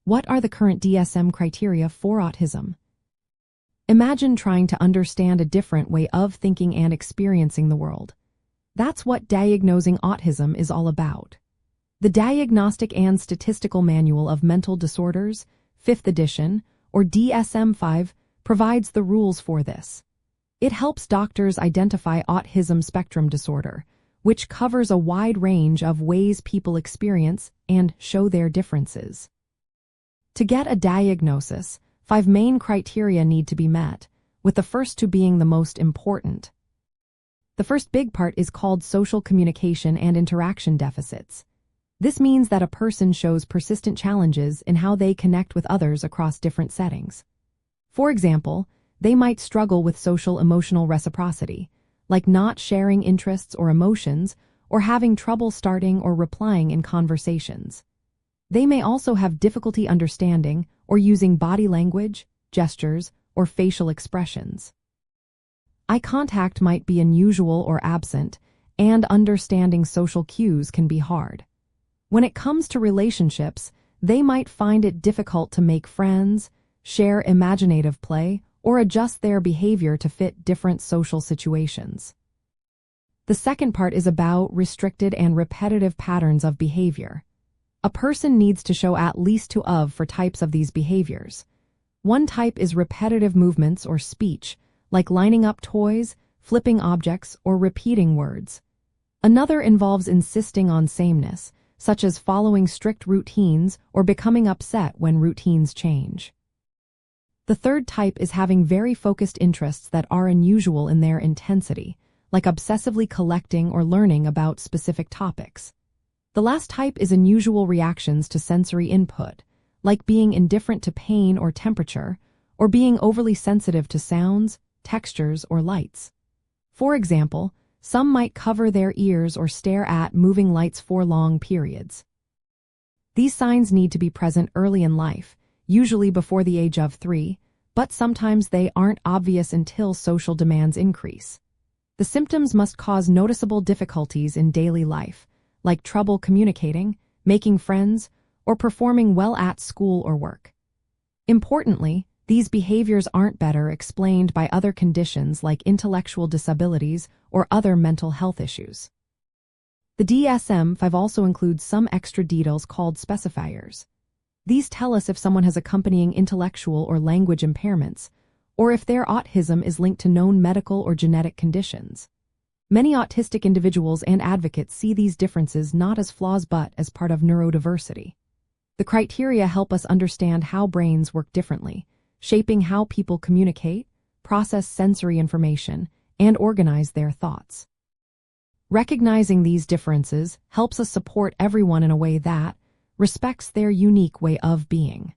What are the current DSM criteria for autism? Imagine trying to understand a different way of thinking and experiencing the world. That's what diagnosing autism is all about. The Diagnostic and Statistical Manual of Mental Disorders, 5th edition, or DSM-5, provides the rules for this. It helps doctors identify autism spectrum disorder, which covers a wide range of ways people experience and show their differences. To get a diagnosis, 5 main criteria need to be met, with the first two being the most important. The first big part is called social communication and interaction deficits. This means that a person shows persistent challenges in how they connect with others across different settings. For example, they might struggle with social emotional reciprocity, like not sharing interests or emotions, or having trouble starting or replying in conversations. They may also have difficulty understanding or using body language, gestures, or facial expressions. Eye contact might be unusual or absent, and understanding social cues can be hard. When it comes to relationships, they might find it difficult to make friends, share imaginative play, or adjust their behavior to fit different social situations. The second part is about restricted and repetitive patterns of behavior. A person needs to show at least 2 of 4 types of these behaviors. One type is repetitive movements or speech, like lining up toys, flipping objects, or repeating words. Another involves insisting on sameness, such as following strict routines or becoming upset when routines change. The third type is having very focused interests that are unusual in their intensity, like obsessively collecting or learning about specific topics. The last type is unusual reactions to sensory input, like being indifferent to pain or temperature, or being overly sensitive to sounds, textures, or lights. For example, some might cover their ears or stare at moving lights for long periods. These signs need to be present early in life, usually before the age of 3, but sometimes they aren't obvious until social demands increase. The symptoms must cause noticeable difficulties in daily life, like trouble communicating, making friends, or performing well at school or work. Importantly, these behaviors aren't better explained by other conditions like intellectual disabilities or other mental health issues. The DSM-5 also includes some extra details called specifiers. These tell us if someone has accompanying intellectual or language impairments, or if their autism is linked to known medical or genetic conditions. Many autistic individuals and advocates see these differences not as flaws but as part of neurodiversity. The criteria help us understand how brains work differently, shaping how people communicate, process sensory information, and organize their thoughts. Recognizing these differences helps us support everyone in a way that respects their unique way of being.